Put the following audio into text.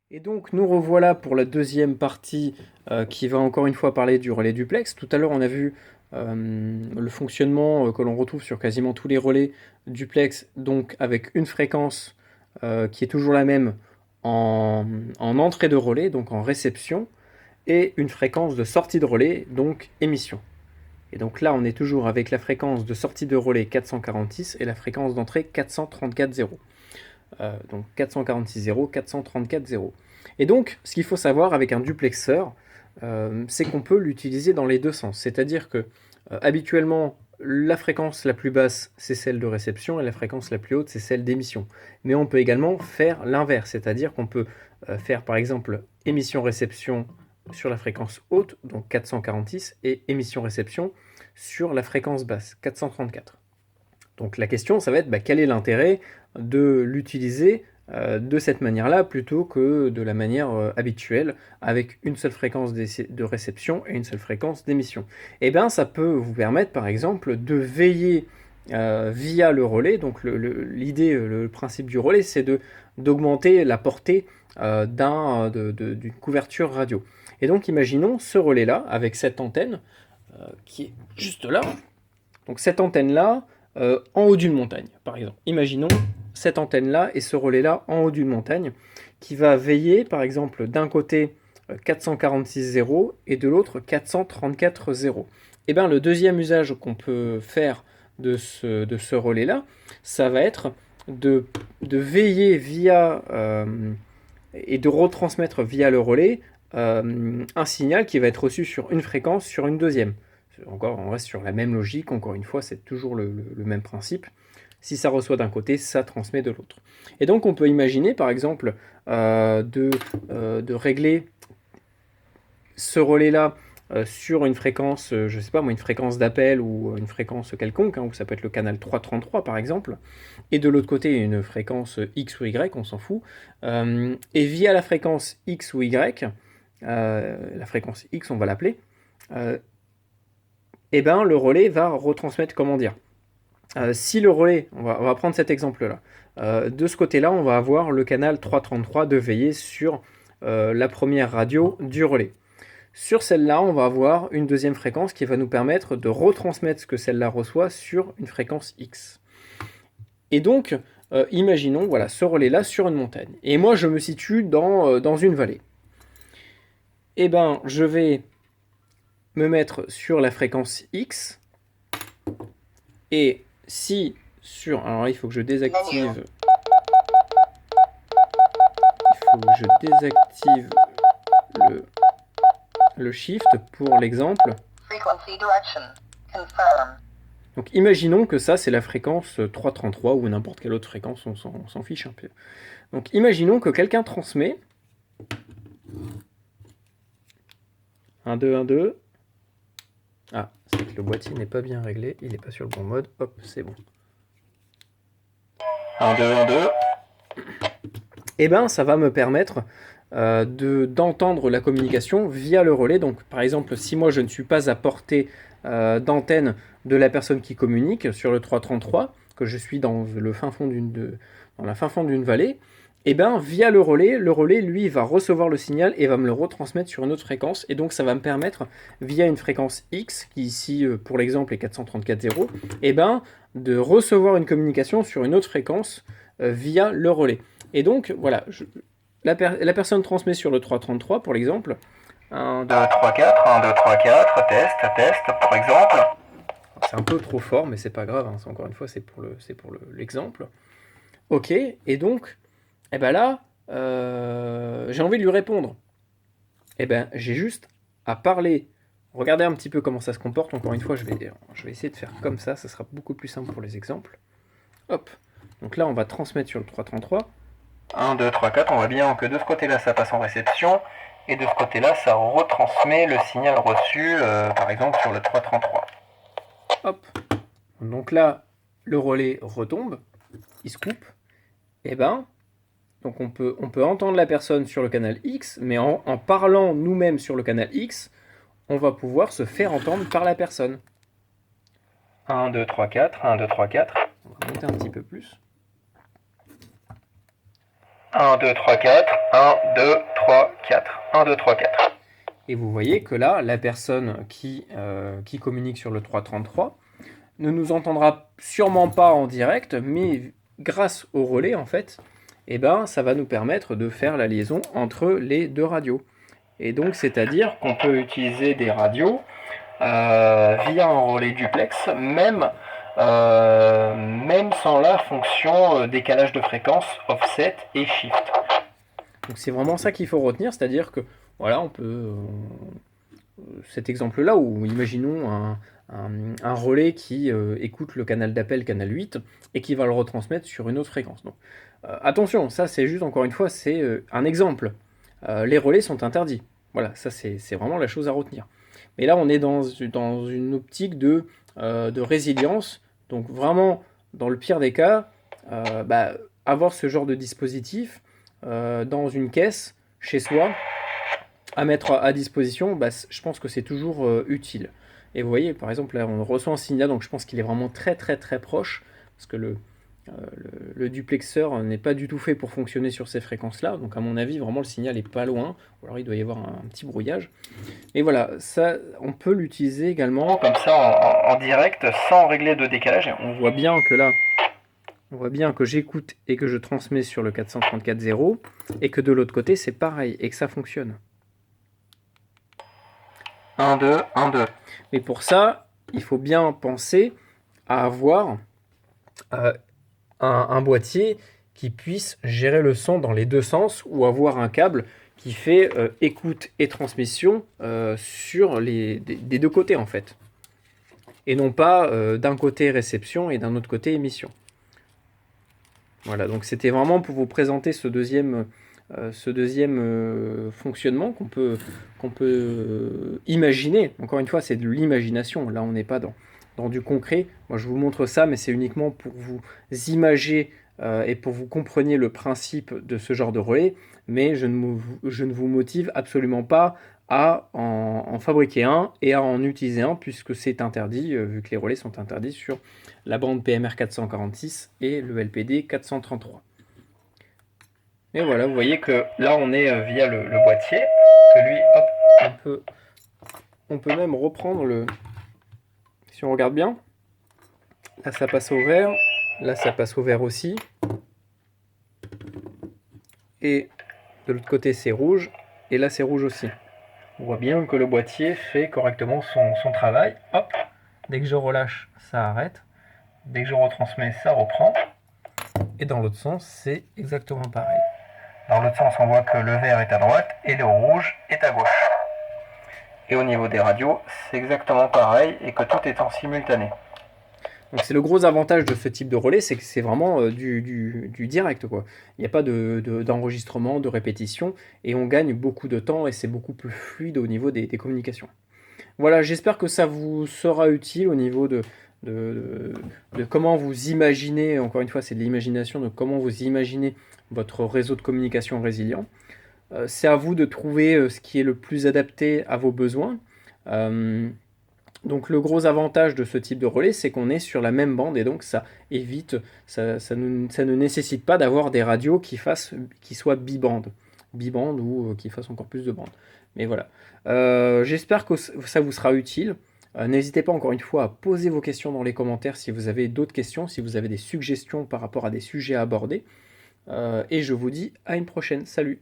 Et donc nous revoilà pour la deuxième partie qui va encore une fois parler du relais duplex. Tout à l'heure on a vu le fonctionnement que l'on retrouve sur quasiment tous les relais duplex, donc avec une fréquence qui est toujours la même en entrée de relais, donc en réception, et une fréquence de sortie de relais, donc émission. Et donc là on est toujours avec la fréquence de sortie de relais 446 et la fréquence d'entrée 434,0. Donc 446,0, 434,0. Et donc, ce qu'il faut savoir avec un duplexeur, c'est qu'on peut l'utiliser dans les deux sens. C'est-à-dire que habituellement, la fréquence la plus basse, c'est celle de réception, et la fréquence la plus haute, c'est celle d'émission. Mais on peut également faire l'inverse, c'est-à-dire qu'on peut faire par exemple émission-réception sur la fréquence haute, donc 446, et émission-réception sur la fréquence basse, 434. Donc la question, ça va être quel est l'intérêt de l'utiliser de cette manière-là plutôt que de la manière habituelle avec une seule fréquence de réception et une seule fréquence d'émission. Eh bien, ça peut vous permettre par exemple de veiller via le relais. Donc l'idée, le principe du relais, c'est d'augmenter la portée d'une couverture radio. Et donc imaginons ce relais-là avec cette antenne qui est juste là. Donc cette antenne-là, en haut d'une montagne, par exemple. Imaginons cette antenne-là et ce relais-là en haut d'une montagne qui va veiller, par exemple, d'un côté 446,0 et de l'autre 434,0. Et bien, le deuxième usage qu'on peut faire de ce relais-là, ça va être de veiller via et de retransmettre via le relais un signal qui va être reçu sur une fréquence sur une deuxième. Encore, on reste sur la même logique, encore une fois, c'est toujours le même principe. Si ça reçoit d'un côté, ça transmet de l'autre. Et donc on peut imaginer, par exemple, de régler ce relais-là sur une fréquence, je ne sais pas moi, une fréquence d'appel ou une fréquence quelconque, où ça peut être le canal 333 par exemple, et de l'autre côté une fréquence X ou Y, on s'en fout, et via la fréquence X ou Y, la fréquence X on va l'appeler, eh ben, le relais va retransmettre, comment dire, si le relais, on va prendre cet exemple-là, de ce côté-là, on va avoir le canal 333 de veiller sur la première radio du relais. Sur celle-là, on va avoir une deuxième fréquence qui va nous permettre de retransmettre ce que celle-là reçoit sur une fréquence X. Et donc, imaginons voilà, ce relais-là sur une montagne. Et moi, je me situe dans une vallée. Eh ben, je vais me mettre sur la fréquence X. Et si sur... Alors là, il faut que je désactive... le shift pour l'exemple. Donc imaginons que ça, c'est la fréquence 333 ou n'importe quelle autre fréquence, on s'en fiche un peu. Donc imaginons que quelqu'un transmet 1, 2, 1, 2. Ah, c'est que le boîtier n'est pas bien réglé, il n'est pas sur le bon mode. Hop, c'est bon. 1, 2, 1, 2. Et ben, ça va me permettre d'entendre la communication via le relais. Donc, par exemple, si moi je ne suis pas à portée d'antenne de la personne qui communique sur le 333, que je suis dans la fin fond d'une vallée, et ben via le relais, lui va recevoir le signal et va me le retransmettre sur une autre fréquence. Et donc ça va me permettre, via une fréquence X, qui ici pour l'exemple est 434,0, et ben de recevoir une communication sur une autre fréquence via le relais. Et donc voilà, la personne transmet sur le 333 pour l'exemple. 1, 2, 3, 4, 1, 2, 3, 4, test, par exemple. C'est un peu trop fort, mais c'est pas grave, hein, encore une fois, c'est pour l'exemple. Ok, et donc, eh ben là, j'ai envie de lui répondre. Eh ben, j'ai juste à parler. Regardez un petit peu comment ça se comporte. Encore une fois, je vais essayer de faire comme ça sera beaucoup plus simple pour les exemples. Hop, donc là, on va transmettre sur le 333. 1, 2, 3, 4, on voit bien que de ce côté-là, ça passe en réception, et de ce côté-là, ça retransmet le signal reçu, par exemple, sur le 333. Hop. Donc là, le relais retombe, il se coupe, et ben, donc on peut entendre la personne sur le canal X, mais en parlant nous-mêmes sur le canal X, on va pouvoir se faire entendre par la personne. 1, 2, 3, 4, 1, 2, 3, 4. On va monter un petit peu plus. 1, 1, 2, 3, 4. 1, 2, 3, 4. 1, 2, 3, 4. Et vous voyez que là, la personne qui communique sur le 333 ne nous entendra sûrement pas en direct, mais grâce au relais, en fait, eh ben, ça va nous permettre de faire la liaison entre les deux radios. Et donc, c'est-à-dire qu'on peut utiliser des radios via un relais duplex, même sans la fonction décalage de fréquence, offset et shift. Donc c'est vraiment ça qu'il faut retenir, c'est-à-dire que voilà, on peut cet exemple-là où imaginons un relais qui écoute le canal d'appel canal 8 et qui va le retransmettre sur une autre fréquence. Donc attention, ça c'est juste encore une fois c'est un exemple. Les relais sont interdits. Voilà, ça c'est vraiment la chose à retenir. Mais là on est dans une optique de résilience. Donc vraiment, dans le pire des cas, avoir ce genre de dispositif dans une caisse, chez soi, à mettre à disposition, je pense que c'est toujours utile. Et vous voyez, par exemple, là, on reçoit un signal, donc je pense qu'il est vraiment très très très proche, parce que le duplexeur n'est pas du tout fait pour fonctionner sur ces fréquences-là, donc à mon avis, vraiment, le signal est pas loin, ou alors il doit y avoir un petit brouillage. Et voilà, ça, on peut l'utiliser également comme ça en direct, sans régler de décalage. On voit bien que là, on voit bien que j'écoute et que je transmets sur le 434.0, et que de l'autre côté, c'est pareil, et que ça fonctionne. 1, 2, 1, 2. Mais pour ça, il faut bien penser à avoir un boîtier qui puisse gérer le son dans les deux sens, ou avoir un câble qui fait écoute et transmission sur des deux côtés en fait. Et non pas d'un côté réception et d'un autre côté émission. Voilà, donc c'était vraiment pour vous présenter ce deuxième fonctionnement qu'on peut imaginer. Encore une fois, c'est de l'imagination. Là, on n'est pas dans du concret. Moi, je vous montre ça, mais c'est uniquement pour vous imager et pour vous compreniez le principe de ce genre de relais. Mais je ne vous motive absolument pas à en fabriquer un et à en utiliser un, puisque c'est interdit, vu que les relais sont interdits sur la bande PMR 446 et le LPD 433. Et voilà, vous voyez que là on est via le boîtier, que lui, hop, on peut même reprendre si on regarde bien, là ça passe au vert, là ça passe au vert aussi, et de l'autre côté c'est rouge, et là c'est rouge aussi. On voit bien que le boîtier fait correctement son travail. Hop, dès que je relâche, ça arrête. Dès que je retransmets, ça reprend. Et dans l'autre sens, c'est exactement pareil. Dans l'autre sens, on voit que le vert est à droite et le rouge est à gauche. Et au niveau des radios, c'est exactement pareil et que tout est en simultané. Donc c'est le gros avantage de ce type de relais, c'est que c'est vraiment du direct, quoi. Il n'y a pas d'enregistrement, de répétition, et on gagne beaucoup de temps et c'est beaucoup plus fluide au niveau des communications. Voilà, j'espère que ça vous sera utile au niveau de comment vous imaginez, encore une fois c'est de l'imagination, de comment vous imaginez votre réseau de communication résilient. C'est à vous de trouver ce qui est le plus adapté à vos besoins. Donc le gros avantage de ce type de relais, c'est qu'on est sur la même bande et donc ça évite, ça ne nécessite pas d'avoir des radios qui soient bibandes ou qui fassent encore plus de bandes. Mais voilà. J'espère que ça vous sera utile. N'hésitez pas encore une fois à poser vos questions dans les commentaires si vous avez d'autres questions, si vous avez des suggestions par rapport à des sujets à aborder. Et je vous dis à une prochaine. Salut!